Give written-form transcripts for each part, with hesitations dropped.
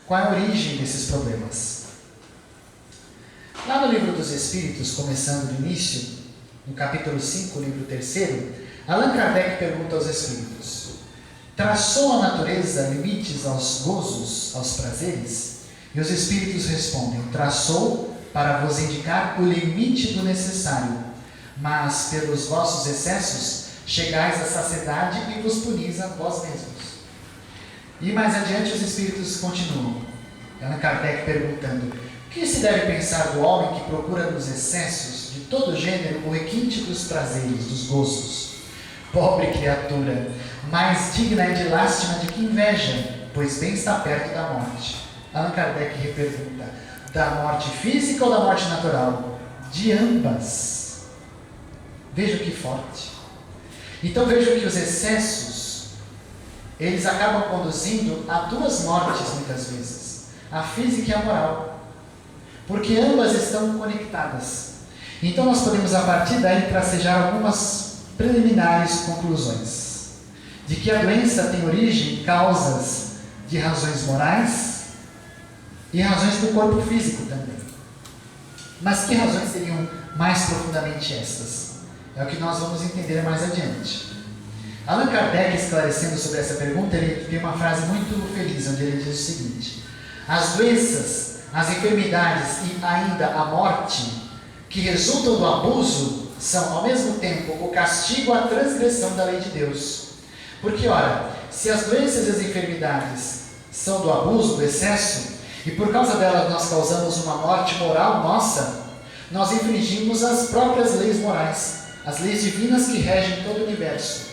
Qual é a origem desses problemas? Lá no Livro dos Espíritos, começando do início, no capítulo 5, livro 3, Allan Kardec pergunta aos Espíritos: traçou a natureza limites aos gozos, aos prazeres? E os Espíritos respondem: traçou para vos indicar o limite do necessário, mas pelos vossos excessos chegais à saciedade e vos punis a vós mesmos. E mais adiante os Espíritos continuam, Allan Kardec perguntando: o que se deve pensar do homem que procura nos excessos de todo gênero o requinte dos prazeres, dos gozos? Pobre criatura, mais digna é de lástima de que inveja, pois bem está perto da morte. Allan Kardec repergunta: da morte física ou da morte natural? De ambas. Veja que forte. Então vejam que os excessos, eles acabam conduzindo a duas mortes muitas vezes, a física e a moral, porque ambas estão conectadas. Então nós podemos a partir daí tracejar algumas preliminares conclusões, de que a doença tem origem em causas de razões morais e razões do corpo físico também. Mas que razões seriam mais profundamente estas? É o que nós vamos entender mais adiante. Allan Kardec, esclarecendo sobre essa pergunta, ele tem uma frase muito feliz, onde ele diz o seguinte: as doenças, as enfermidades e ainda a morte que resultam do abuso são, ao mesmo tempo, o castigo à transgressão da lei de Deus. Porque, ora, se as doenças e as enfermidades são do abuso, do excesso, e por causa delas nós causamos uma morte moral nossa, nós infringimos as próprias leis morais, as leis divinas que regem todo o universo.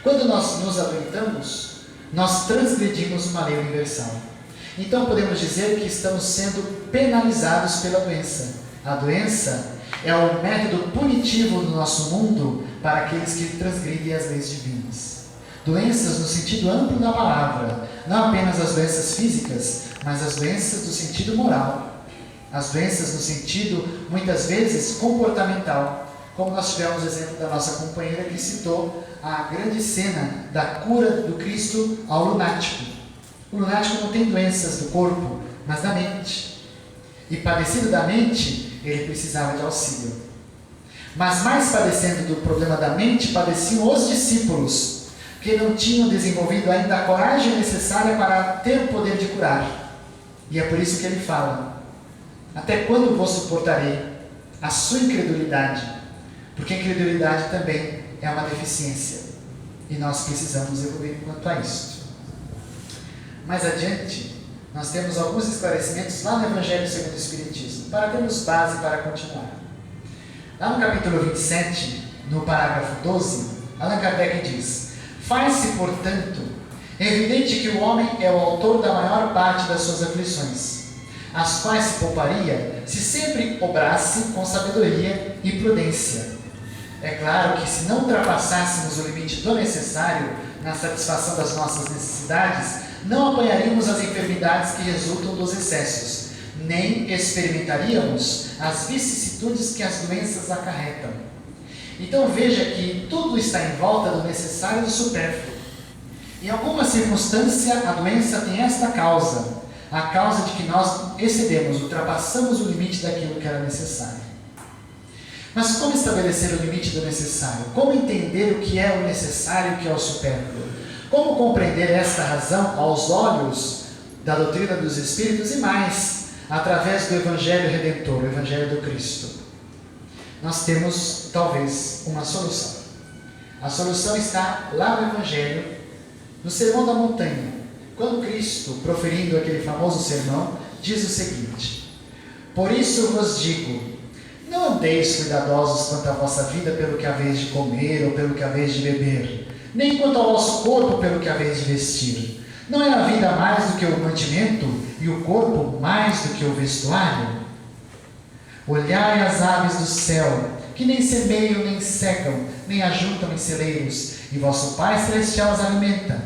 Quando nós nos adoentamos, nós transgredimos uma lei universal. Então podemos dizer que estamos sendo penalizados pela doença. A doença é o método punitivo do nosso mundo para aqueles que transgridem as leis divinas. Doenças no sentido amplo da palavra, não apenas as doenças físicas, mas as doenças do sentido moral. As doenças no sentido, muitas vezes, comportamental. Como nós tivemos o exemplo da nossa companheira que citou a grande cena da cura do Cristo ao lunático. O lunático não tem doenças do corpo, mas da mente. E padecido da mente, ele precisava de auxílio. Mas mais padecendo do problema da mente, padeciam os discípulos, que não tinham desenvolvido ainda a coragem necessária para ter o poder de curar. E é por isso que ele fala: até quando vos suportarei a sua incredulidade? Porque a incredulidade também é uma deficiência, e nós precisamos evoluir quanto a isso. Mais adiante, nós temos alguns esclarecimentos lá no Evangelho segundo o Espiritismo, para termos base para continuar. Lá no capítulo 27, no parágrafo 12, Allan Kardec diz: faz-se, portanto, evidente que o homem é o autor da maior parte das suas aflições, as quais se pouparia se sempre obrasse com sabedoria e prudência. É claro que se não ultrapassássemos o limite do necessário na satisfação das nossas necessidades, não apanharíamos as enfermidades que resultam dos excessos, nem experimentaríamos as vicissitudes que as doenças acarretam. Então veja que tudo está em volta do necessário e do supérfluo. Em alguma circunstância, a doença tem esta causa, a causa de que nós excedemos, ultrapassamos o limite daquilo que era necessário. Mas como estabelecer o limite do necessário? Como entender o que é o necessário e o que é o supérfluo? Como compreender esta razão aos olhos da doutrina dos Espíritos e mais, através do Evangelho Redentor, o Evangelho do Cristo? Nós temos, talvez, uma solução. A solução está lá no Evangelho, no Sermão da Montanha, quando Cristo, proferindo aquele famoso sermão, diz o seguinte: por isso vos digo, não andeis cuidadosos quanto à vossa vida pelo que haveis de comer ou pelo que haveis de beber, nem quanto ao vosso corpo pelo que haveis de vestir. Não é a vida mais do que o mantimento e o corpo mais do que o vestuário? Olhai as aves do céu, que nem semeiam, nem secam, nem ajuntam em celeiros, e vosso Pai Celestial as alimenta.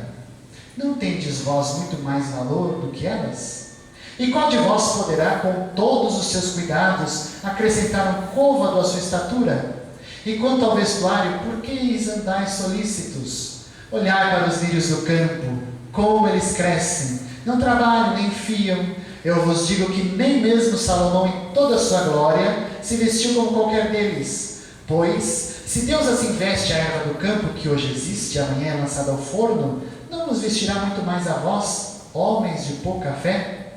Não tendes vós muito mais valor do que elas? E qual de vós poderá, com todos os seus cuidados, acrescentar um côvado à sua estatura? E quanto ao vestuário, por que andais solícitos? Olhai para os lírios do campo, como eles crescem, Não trabalham nem fiam. Eu vos digo que nem mesmo Salomão, em toda a sua glória, se vestiu como qualquer deles. Pois, se Deus assim veste a erva do campo, que hoje existe e amanhã é lançada ao forno, não nos vestirá muito mais a vós, homens de pouca fé?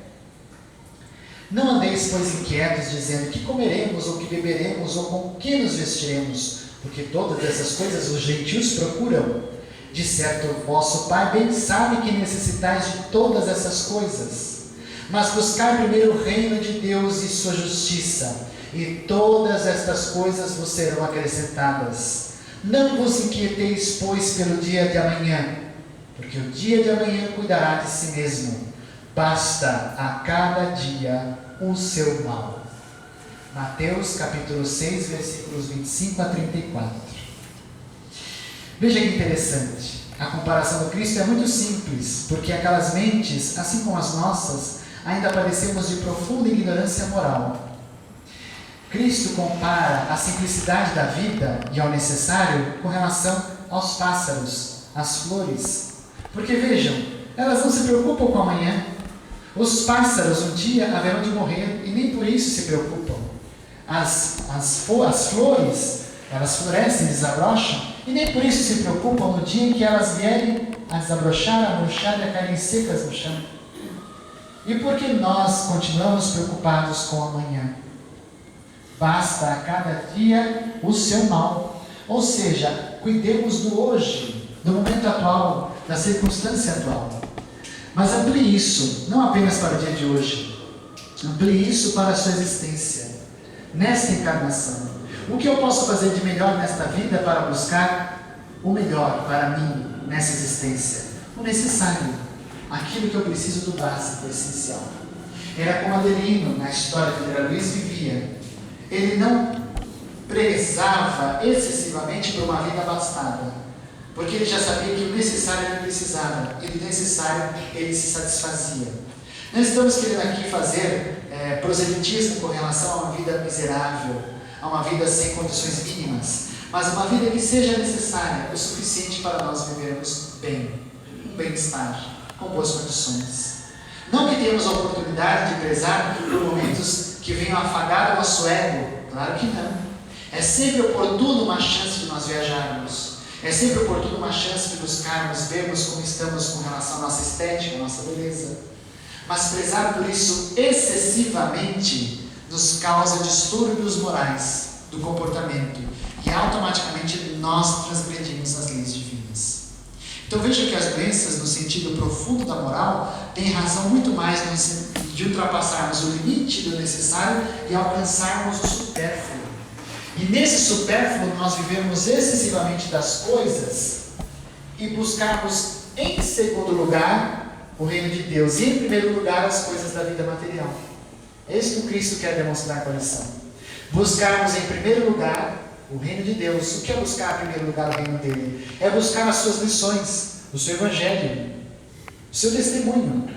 Não andeis, pois, inquietos, dizendo que comeremos, ou que beberemos, ou com que nos vestiremos, porque todas essas coisas os gentios procuram. De certo, o vosso Pai bem sabe que necessitais de todas essas coisas. Mas buscai primeiro o reino de Deus e sua justiça, e todas estas coisas vos serão acrescentadas. Não vos inquieteis, pois, pelo dia de amanhã, porque o dia de amanhã cuidará de si mesmo. Basta a cada dia o seu mal. Mateus capítulo 6, versículos 25 a 34. Veja que interessante. A comparação do Cristo é muito simples, porque aquelas mentes, assim como as nossas, ainda padecemos de profunda ignorância moral. Cristo compara a simplicidade da vida e ao necessário com relação aos pássaros, às flores. Porque vejam, elas não se preocupam com amanhã. Os pássaros um dia haverão de morrer e nem por isso se preocupam. As flores, elas florescem, desabrocham e nem por isso se preocupam no dia em que elas vierem a desabrochar, a murchar e a caírem secas no chão. E por que nós continuamos preocupados com amanhã? Basta a cada dia o seu mal. Ou seja, cuidemos do hoje, do momento atual, da circunstância atual. Mas amplie isso, não apenas para o dia de hoje. Amplie isso para a sua existência, nesta encarnação. O que eu posso fazer de melhor nesta vida para buscar o melhor para mim nessa existência? O necessário, aquilo que eu preciso do básico, do essencial. Era como Adelino, na história que André Luiz vivia. Ele não prezava excessivamente por uma vida abastada, porque ele já sabia que o necessário ele precisava, e do necessário ele se satisfazia. Não estamos querendo aqui fazer proselitismo com relação a uma vida miserável, a uma vida sem condições mínimas, mas uma vida que seja necessária, o suficiente para nós vivermos bem, um bem-estar, com boas condições. Não que tenhamos a oportunidade de prezar por momentos que venham afagar o nosso ego, claro que não. É sempre oportuno uma chance de nós viajarmos. É sempre oportuno uma chance de buscarmos, vermos como estamos com relação à nossa estética, à nossa beleza. Mas prezar por isso excessivamente nos causa distúrbios morais do comportamento e automaticamente nós transgredimos as leis divinas. Então veja que as doenças no sentido profundo da moral têm razão muito mais de ultrapassarmos o limite do necessário e alcançarmos o supérfluo. E nesse supérfluo nós vivemos excessivamente das coisas e buscarmos em segundo lugar o reino de Deus e em primeiro lugar as coisas da vida material. É isso que o Cristo quer demonstrar com a lição. Buscarmos em primeiro lugar o reino de Deus. O que é buscar em primeiro lugar o reino dele? É buscar as suas lições, o seu evangelho, o seu testemunho.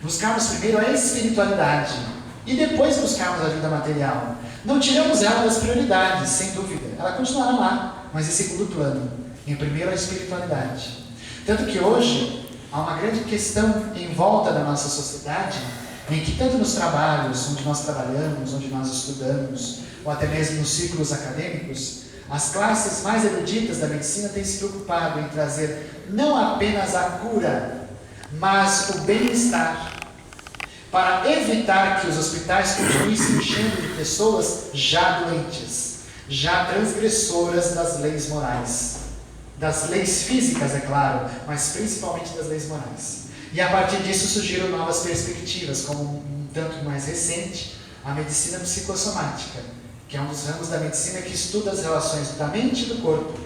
Buscarmos primeiro a espiritualidade e depois buscarmos a vida material. Não tiramos ela das prioridades, sem dúvida. Ela continuará lá, mas em segundo plano. Em primeiro a espiritualidade. Tanto que hoje há uma grande questão em volta da nossa sociedade, em que tanto nos trabalhos, onde nós trabalhamos, onde nós estudamos, ou até mesmo nos círculos acadêmicos, as classes mais eruditas da medicina têm se preocupado em trazer não apenas a cura, mas o bem-estar, para evitar que os hospitais continuem se enchendo de pessoas já doentes, já transgressoras das leis morais, das leis físicas, é claro, mas principalmente das leis morais. E a partir disso surgiram novas perspectivas, como um tanto mais recente, a medicina psicossomática, que é um dos ramos da medicina que estuda as relações da mente e do corpo.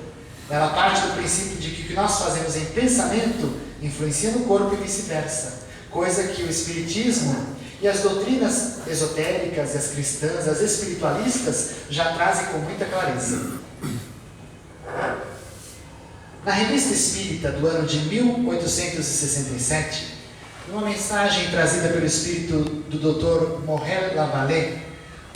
Ela parte do princípio de que o que nós fazemos em pensamento influencia no corpo e vice-versa, coisa que o espiritismo e as doutrinas esotéricas e as cristãs, as espiritualistas, já trazem com muita clareza. Na Revista Espírita do ano de 1867, numa mensagem trazida pelo espírito do Dr. Morel Lavallée,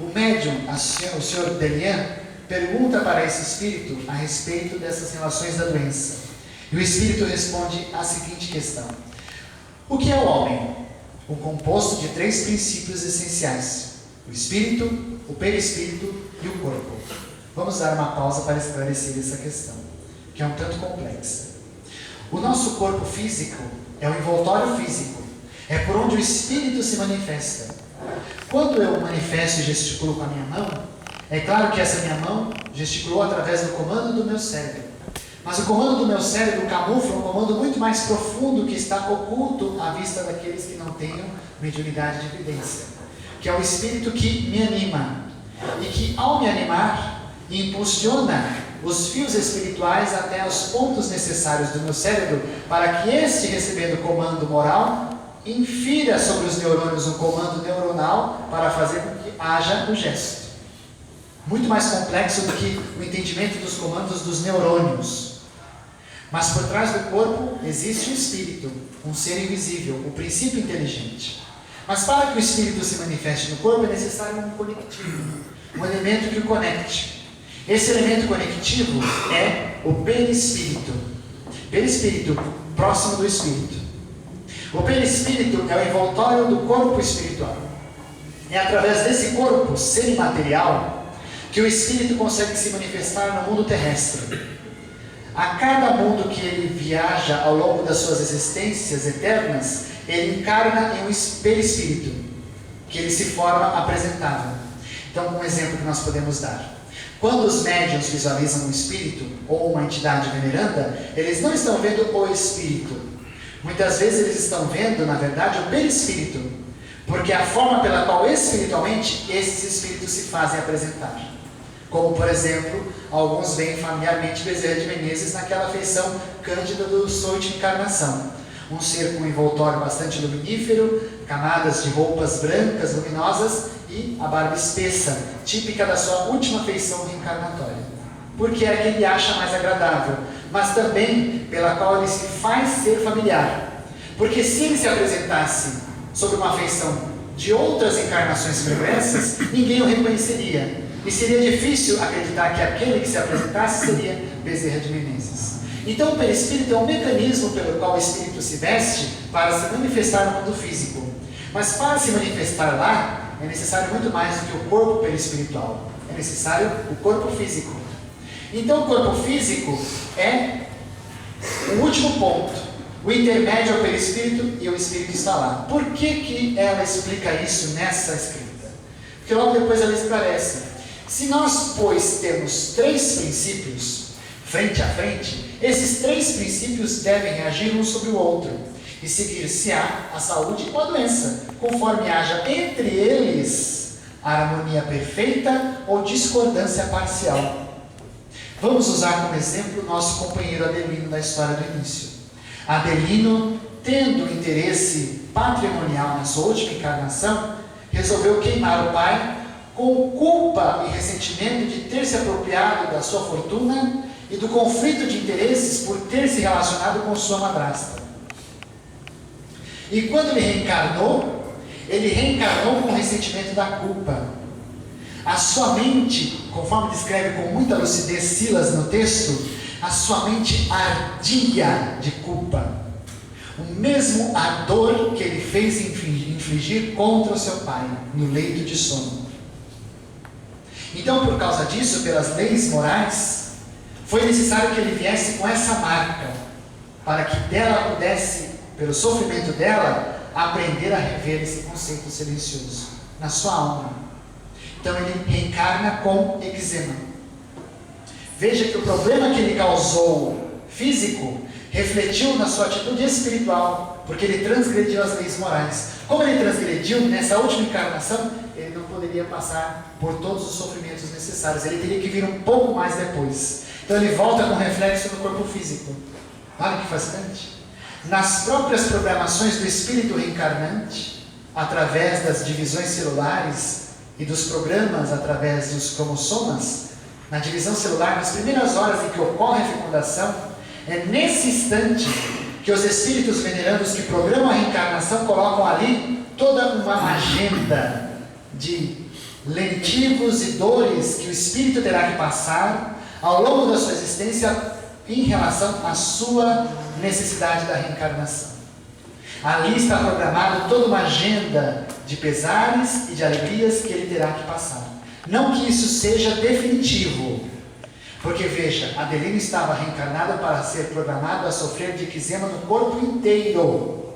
o médium, o Sr. Delian, pergunta para esse espírito a respeito dessas relações da doença. E o espírito responde a seguinte questão: o que é o homem? um composto de 3 princípios essenciais: o espírito, o perispírito e o corpo. Vamos dar uma pausa para esclarecer essa questão, que é um tanto complexa. O nosso corpo físico é o envoltório físico, é por onde o espírito se manifesta. Quando eu manifesto e gesticulo com a minha mão, é claro que essa minha mão gesticulou através do comando do meu cérebro. Mas o comando do meu cérebro camufla um comando muito mais profundo que está oculto à vista daqueles que não tenham mediunidade de evidência, que é o espírito que me anima e que, ao me animar, impulsiona os fios espirituais até os pontos necessários do meu cérebro para que este, recebendo comando moral, infira sobre os neurônios um comando neuronal para fazer com que haja o gesto. Muito mais complexo do que o entendimento dos comandos dos neurônios. Mas por trás do corpo existe o espírito, um ser invisível, o princípio inteligente. Mas para que o espírito se manifeste no corpo é necessário um conectivo, um elemento que o conecte. Esse elemento conectivo é o perispírito. Perispírito, próximo do espírito. O perispírito é o envoltório do corpo espiritual. É através desse corpo semimaterial que o espírito consegue se manifestar no mundo terrestre. A cada mundo que ele viaja ao longo das suas existências eternas, ele encarna em um perispírito, que ele se forma apresentável. Então, um exemplo que nós podemos dar. Quando os médiuns visualizam um espírito ou uma entidade veneranda, eles não estão vendo o espírito. Muitas vezes eles estão vendo, na verdade, o perispírito, porque é a forma pela qual espiritualmente esses espíritos se fazem apresentar. Como, por exemplo, alguns veem familiarmente Bezerra de Menezes naquela feição cândida do Sonho de Encarnação. Um ser com um envoltório bastante luminífero, camadas de roupas brancas, luminosas e a barba espessa, típica da sua última feição reencarnatória. Porque é a que ele acha mais agradável, mas também pela qual ele se faz ser familiar. Porque se ele se apresentasse sob uma feição de outras encarnações pregressas, ninguém o reconheceria. E seria difícil acreditar que aquele que se apresentasse seria Bezerra de Menezes. Então o perispírito é um mecanismo pelo qual o espírito se veste para se manifestar no mundo físico. Mas para se manifestar lá, é necessário muito mais do que o corpo perispiritual. É necessário o corpo físico. Então o corpo físico é o último ponto. O intermédio é o perispírito e o espírito está lá. Por que ela explica isso nessa escrita? Porque logo depois ela esclarece. Se nós, pois, temos 3 princípios, frente a frente, esses 3 princípios devem agir um sobre o outro e seguir-se-á a saúde ou a doença, conforme haja entre eles a harmonia perfeita ou discordância parcial. Vamos usar como exemplo o nosso companheiro Adelino da história do início. Adelino, tendo interesse patrimonial na sua última encarnação, resolveu queimar o pai com culpa e ressentimento de ter se apropriado da sua fortuna e do conflito de interesses por ter se relacionado com sua madrasta. E quando ele reencarnou com o ressentimento da culpa. A sua mente, conforme descreve com muita lucidez Silas no texto, a sua mente ardia de culpa. O mesmo ardor que ele fez infligir contra o seu pai, no leito de sono. Então, por causa disso, pelas leis morais, foi necessário que ele viesse com essa marca, para que dela pudesse, pelo sofrimento dela, aprender a rever esse conceito silencioso na sua alma. Então ele reencarna com eczema. Veja que o problema que ele causou físico refletiu na sua atitude espiritual, porque ele transgrediu as leis morais. Como ele transgrediu nessa última encarnação, ele não poderia passar por todos os sofrimentos necessários, ele teria que vir um pouco mais depois. Então ele volta com reflexo no corpo físico. Olha que fascinante. Nas próprias programações do espírito reencarnante, através das divisões celulares e dos programas através dos cromossomas, na divisão celular, nas primeiras horas em que ocorre a fecundação, é nesse instante que os espíritos venerandos que programam a reencarnação colocam ali toda uma agenda de lenitivos e dores que o espírito terá que passar ao longo da sua existência em relação à sua necessidade da reencarnação. Ali está programado toda uma agenda de pesares e de alegrias que ele terá que passar. Não que isso seja definitivo, porque veja, Adelino estava reencarnado para ser programado a sofrer de eczema no corpo inteiro.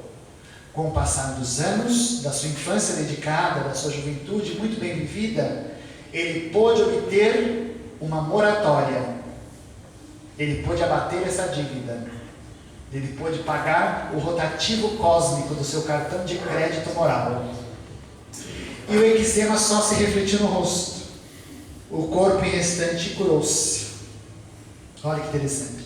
Com o passar dos anos, da sua infância dedicada, da sua juventude muito bem vivida, ele pôde obter uma moratória. Ele pôde abater essa dívida. Ele pôde pagar o rotativo cósmico do seu cartão de crédito moral. E o eczema só se refletiu no rosto. O corpo em restante curou-se. Olha que interessante.